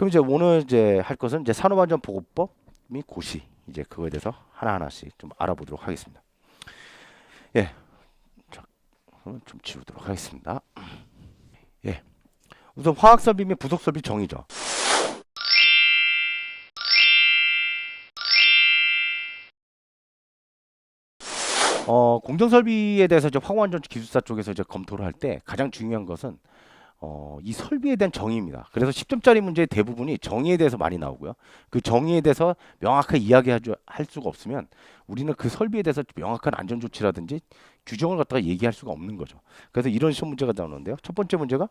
그럼 이제 오늘 이제 할 것은 이제 산업안전보건법 및 고시 이제 그거에 대해서 하나하나씩 좀 알아보도록 하겠습니다. 예, 자, 그럼 좀 지우도록 하겠습니다. 예, 우선 화학설비 및 부속설비 정의죠. 공정설비에 대해서 이제 화공안전기술사 쪽에서 이제 검토를 할 때 가장 중요한 것은 이 설비에 대한 정의입니다. 그래서 10점짜리 문제의 대부분이 정의에 대해서 많이 나오고요. 그 정의에 대해서 명확하게 이야기할 수가 없으면 우리는 그 설비에 대해서 명확한 안전조치라든지 규정을 갖다가 얘기할 수가 없는 거죠. 그래서 이런 시험 문제가 나오는데요. 첫 번째 문제가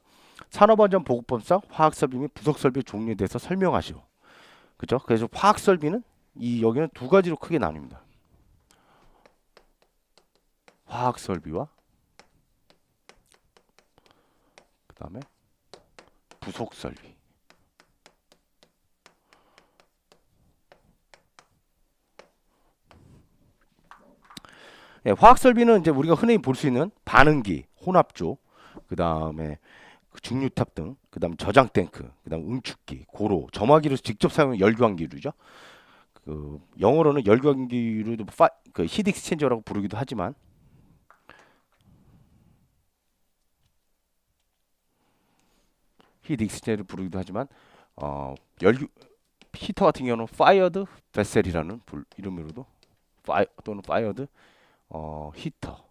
산업안전보건법상 화학설비 및 부속설비 종류에 대해서 설명하시오. 그죠? 그래서 화학설비는 여기는 두 가지로 크게 나뉩니다. 화학설비와 그 다음에 부속설비. 예, 화학설비는 이제 우리가 흔히 볼 수 있는 반응기, 혼합조, 그 다음에 중류탑 등, 그 다음 저장 탱크, 그 다음 응축기, 고로, 점화기를 직접 사용하는 열교환기류죠. 그 영어로는 열교환기류도 그 히트 익스체인저라고 부르기도 하지만 히트 익스체인저를 부르기도 하지만 열교 히터 같은 경우는 파이어드 베셀이라는 이름으로도 또는 파이어드 히터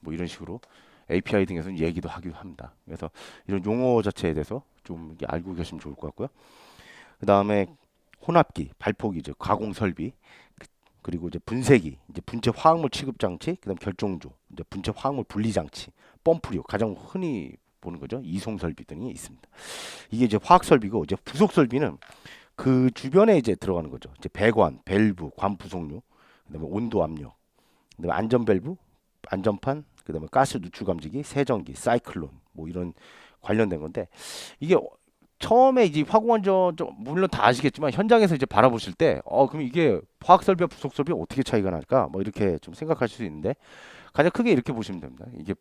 뭐 이런 식으로 API 등에서는 얘기도 하기도 합니다. 그래서 이런 용어 자체에 대해서 좀 알고 계시면 좋을 것 같고요. 그 다음에 혼합기, 발포기, 이제 가공 설비, 그리고 이제 분쇄기, 이제 분체 화학물 취급 장치, 그다음 결정조, 이제 분체 화학물 분리 장치, 펌프류 가장 흔히 보는 거죠. 이송 설비 등이 있습니다. 이게 이제 화학 설비고 이제 부속 설비는 그 주변에 이제 들어가는 거죠. 이제 배관, 밸브, 관 부속류, 그다음에 온도 압력, 그다음에 안전 밸브, 안전판, 그다음에 가스 누출 감지기, 세정기, 사이클론 뭐 이런 관련된 건데 이게 처음에 이제 화공안전 물론 다 아시겠지만 현장에서 이제 바라보실 때 그럼 이게 화학 설비와 부속 설비 어떻게 차이가 날까 뭐 이렇게 좀 생각하실 수 있는데 가장 크게 이렇게 보시면 됩니다. 이게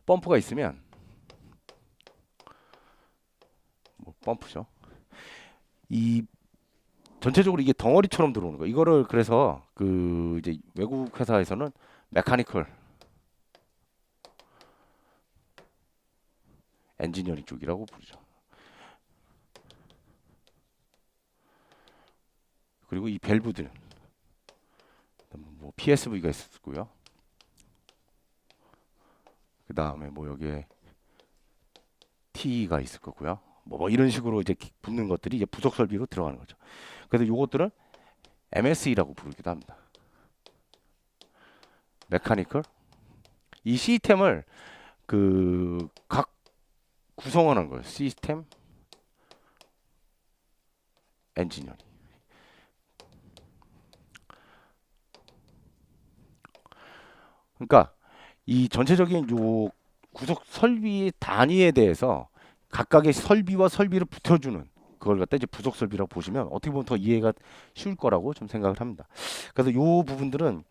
펌프가 있으면 뭐 펌프죠. 이 전체적으로 이게 덩어리처럼 들어오는 거. 이거를 그래서 그 이제 외국 회사에서는 메카니컬 엔지니어링 쪽이라고 부르죠. 그리고 이 밸브들 뭐 PSV가 있었고요. 그 다음에 뭐 여기에 T가 있을 거고요. 뭐 이런 식으로 이제 붙는 것들이 이제 부속 설비로 들어가는 거죠. 그래서 요것들은 MSE라고 부르기도 합니다. 메카니컬. 이 시스템을 그 각 구성하는 거예요. 시스템 엔지니어링. 그러니까 이 전체적인 요 구속 설비 단위에 대해서 각각의 설비와 설비를 붙여주는 그걸 갖다 이제 부속 설비라고 보시면 어떻게 보면 더 이해가 쉬울 거라고 좀 생각을 합니다. 그래서 요 부분들은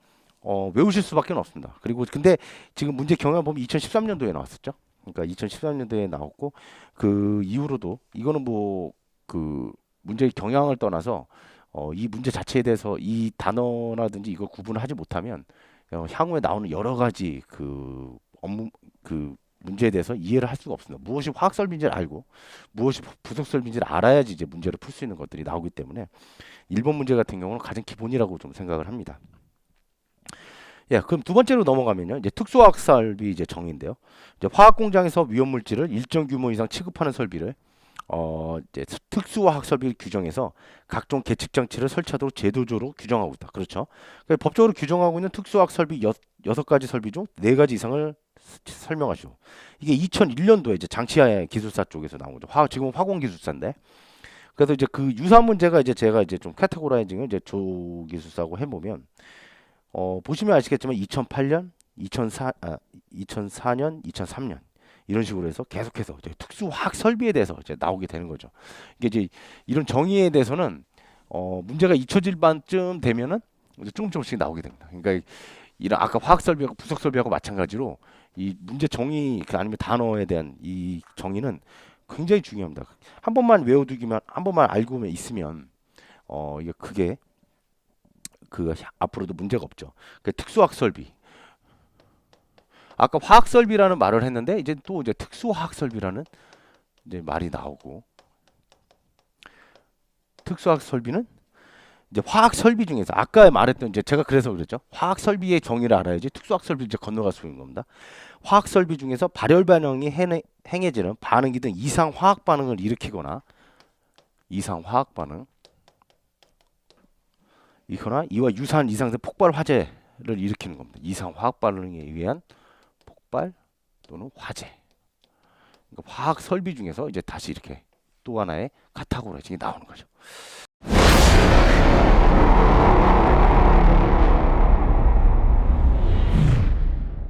외우실 수밖에 없습니다. 그리고 근데 지금 문제 경향 보면 2013년도에 나왔었죠. 그러니까 2013년도에 나왔고 그 이후로도 이거는 뭐 그 문제의 경향을 떠나서 이 문제 자체에 대해서 이 단어라든지 이걸 구분을 하지 못하면 향후에 나오는 여러 가지 그 업무 그 문제에 대해서 이해를 할 수가 없습니다. 무엇이 화학 설비인지를 알고 무엇이 부속 설비인지를 알아야지 이제 문제를 풀 수 있는 것들이 나오기 때문에 1번 문제 같은 경우는 가장 기본이라고 좀 생각을 합니다. 예, 그럼 두 번째로 넘어가면요. 이제 특수화학 설비 이제 정의인데요. 이제 화학 공장에서 위험 물질을 일정 규모 이상 취급하는 설비를 이제 특수화학 설비 규정에서 각종 계측 장치를 설치하도록 제도적으로 규정하고 있다. 그렇죠? 그러니까 법적으로 규정하고 있는 특수화학 설비 여섯 가지 설비 중 네 가지 이상을 설명하시오. 이게 2001년도에 이제 장치화 기술사 쪽에서 나온 거죠. 지금 화공 기술사인데. 그래서 이제 그 유사한 문제가 이제 제가 이제 좀 카테고라이징을 이제 조 기술사고 해보면 보시면 아시겠지만 2008년, 2004년, 2003년 이런 식으로 해서 계속해서 이제 특수화학 설비에 대해서 이제 나오게 되는 거죠. 이게 이제 이런 정의에 대해서는 문제가 잊혀질 반쯤 되면은 이제 조금씩 나오게 됩니다. 그러니까 이런 아까 화학 설비하고 부속 설비하고 마찬가지로 이 문제 정의 아니면 단어에 대한 이 정의는 굉장히 중요합니다. 한 번만 외워두기만 한 번만 알고 있으면 이게 크게 앞으로도 문제가 없죠. 특수화학 설비. 아까 화학 설비라는 말을 했는데 이제 또 이제 특수화학 설비라는 이제 말이 나오고 특수화학 설비는 이제 화학 설비 중에서 아까 말했던 이제 제가 그래서 그랬죠. 화학 설비의 정의를 알아야지 특수화학 설비 이제 건너갈 수 있는 겁니다. 화학 설비 중에서 발열 반응이 행해지는 반응이든 이상 화학 반응을 일으키거나 이상 화학 반응 이거나 이와 유사한 이상적 폭발 화재를 일으키는 겁니다. 이상 화학 반응에 의한 폭발 또는 화재. 그러니까 화학 설비 중에서 이제 다시 이렇게 또 하나의 카테고리가 나오는 거죠.